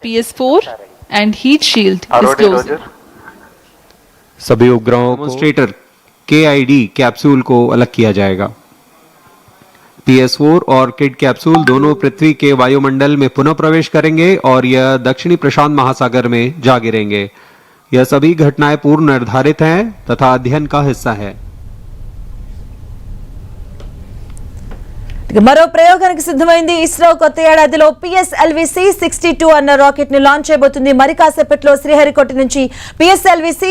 PS4 and heat shield is closing. सभी उपग्रहों को डेमोन्स्ट्रेटर KID कैप्सूल को अलग किया जाएगा। PS4 और किड कैप्सूल दोनों पृथ्वी के वायुमंडल में पुनः प्रवेश करेंगे और यह दक्षिणी प्रशांत महासागर में जा गिरेंगे। यह सभी घटनाएं पूर्व निर्धारित हैं तथा अध्ययन का हिस्सा है। మరో ప్రయోగానికి సిద్ధమైంది ఇస్రో కొత్త ఏడాదిలో PSLV-C 62 అన్న రాకెట్ ని లాంచ్ చేయబోతుంది। మరి కాసేపట్లో శ్రీహరికోట నుంచి PSLV-C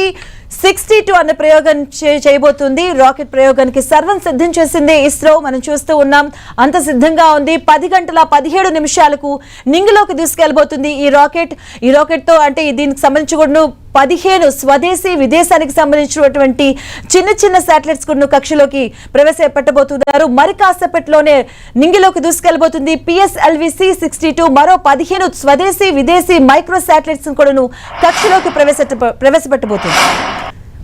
62 అన్న ప్రయోగం చేయబోతుంది। రాకెట్ ప్రయోగానికి సర్వం సిద్ధం చేసింది ఇస్రో। మనం చూస్తూ ఉన్నాం, అంత సిద్ధంగా ఉంది। 10 గంటల 17 నిమిషాలకు నింగిలోకి తీసుకెళ్లబోతుంది ఈ రాకెట్। ఈ రాకెట్ తో అంటే దీనికి సంబంధించి కూడా 15 స్వదేశీ విదేశానికి సంబంధించినటువంటి చిన్న చిన్న శాటిలైట్స్ కూడా కక్షలోకి ప్రవేశపెట్టబోతున్నారు। మరి కాసేపట్లోనే నింగిలోకి దూసుకెళ్లబోతుంది PSLV-C 62। మరో 15 స్వదేశీ విదేశీ మైక్రో శాటిలైట్స్ కూడా కక్షలోకి ప్రవేశపెట్టబోతుంది।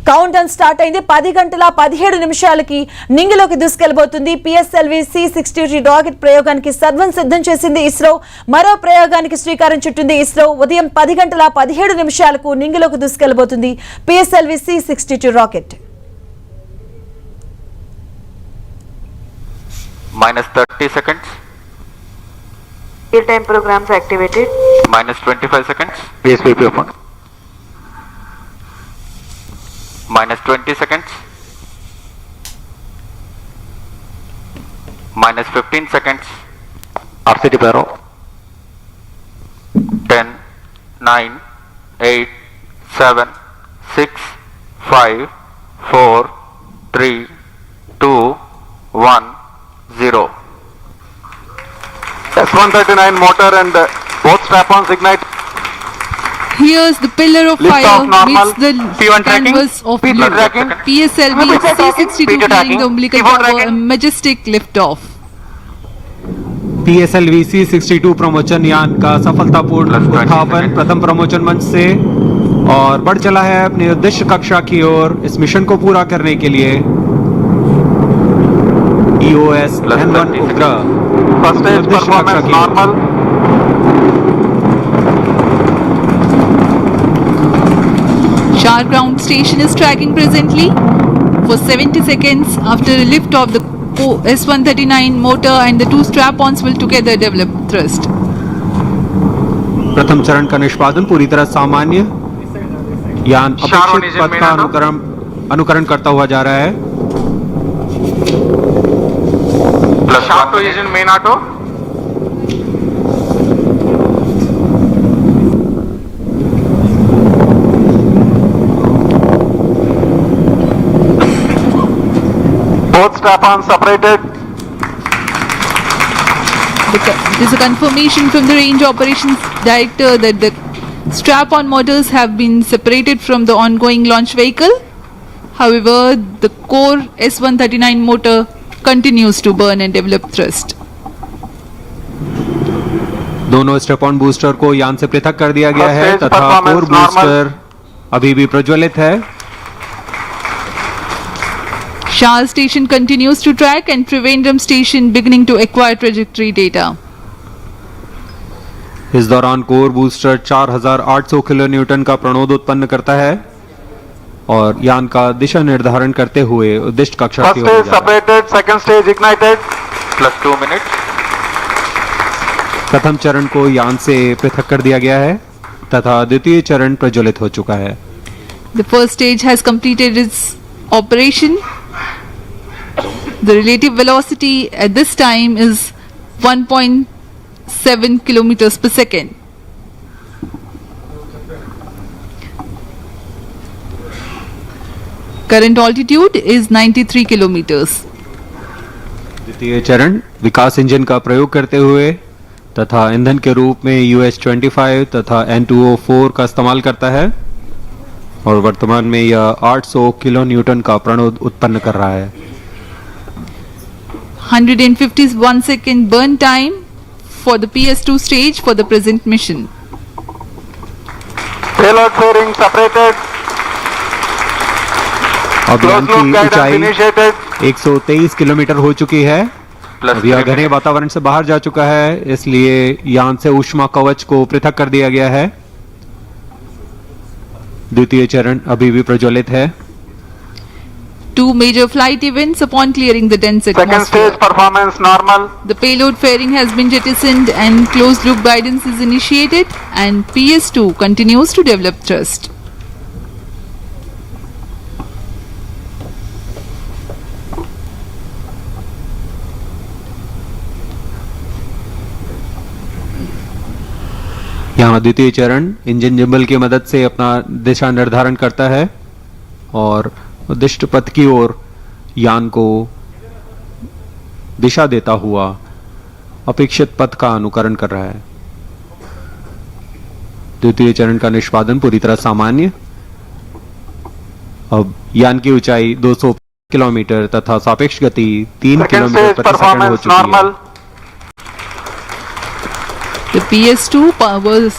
కౌంట్ డౌన్ స్టార్ట్ అయింది। 10 గంటల 17 నిమిషాలకి నింగిలోకి దూసుకెళ్లబోతుంది PSLV-C 62 రాకెట్ ప్రయోగానికి సర్వం సిద్ధం చేసింది ఇస్రో। మరో ప్రయోగానికి శ్రీకారం చుట్టింది ఇస్రో। ఉదయం 10 గంటల 17 నిమిషాలకు నింగిలోకి దూసుకెళ్లబోతుంది PSLV-C 62 rocket. -30 seconds. Real time programs activated. -25 seconds. PSPP open. -20 seconds. -15 seconds. RCT Paro. 10, 9, 8, 7, 6, 5, 4, 3, 2, 1, 0. S139 motor and both strap-ons ignite. Here's the pillar of Lift fire off normal. meets the P1 tracking. canvas of P2 blue. tracking. PSLV-C 62 P2 clearing tracking. the umbilical P4 tower, tracking. a majestic liftoff. PSLV-C 62 प्रमोचन यान का सफलतापूर्ण Plus 20 उत्थापन seconds. प्रथम प्रमोचन मंच से और बढ़ चला है अपनी उद्देश्य कक्षा की ओर। इस मिशन को पूरा करने के लिए EOS Plus N1 30 उपग्रह First stage उद्देश्य कक्षा performance की ओर। normal. Shar ground station is tracking presently for 70 seconds after a lift of the S139 motor and the two strap-ons will together develop thrust. प्रथम चरण का निष्पादन पूरी तरह सामान्य, यान अपेक्षित Sharon पथ का अनुकरण करता हुआ जा रहा है। Shaft position main auto. Both strap-ons separated. It is a confirmation from the range operations director that the strap-on motors have been separated from the ongoing launch vehicle. However, the core S139 motor continues to burn and develop thrust. दोनों step-on booster को यान से पृथक कर दिया गया है First stage तथा performance कोर normal. बूस्टर अभी भी प्रज्वलित है। Shar station continues to track and Trivandrum station beginning to acquire trajectory data. इस दौरान कोर बूस्टर 4800 किलो न्यूटन का प्रणोद उत्पन्न करता है और यान का दिशा निर्धारण करते हुए उद्दिष्ट कक्षा First की ओर stage जा रहा है। separated, second stage ignited. Plus 2 minutes. प्रथम चरण को यान से पृथक कर दिया गया है तथा द्वितीय चरण प्रज्वलित हो चुका है। The first stage has completed its operation. The relative velocity at this time is 1.7 kilometers per second. Current altitude is 93 kilometers. द्वितीय चरण विकास इंजन का प्रयोग करते हुए तथा ईंधन के रूप में US-25 तथा N2O4 का इस्तेमाल करता है और वर्तमान में यह 800 किलो न्यूटन का प्रणोद उत्पन्न कर रहा है। 151 second burn time for the PS2 stage for the present mission. Payload fairing separated. अभियान Close loop की guidance ऊंचाई initiated. 123 किलोमीटर हो चुकी है plus अब यह 3 घने minutes. वातावरण से बाहर जा चुका है, इसलिए यान से ऊष्मा कवच को पृथक कर दिया गया है। द्वितीय चरण अभी भी प्रज्वलित है। 2 major flight events upon clearing the dense Second atmosphere. stage performance normal. The payload fairing has been jettisoned and closed loop guidance is initiated, and PS2 continues to develop thrust. यहाँ द्वितीय चरण इंजन जिम्बल की मदद से अपना दिशा निर्धारण करता है और उद्दिष्ट पथ की ओर यान को दिशा देता हुआ अपेक्षित पथ का अनुकरण कर रहा है। द्वितीय चरण का निष्पादन पूरी तरह सामान्य। अब यान की ऊंचाई 200 किलोमीटर तथा सापेक्ष गति 3 Second किलोमीटर stage प्रति सेकंड हो performance चुकी है। normal. The PS2 was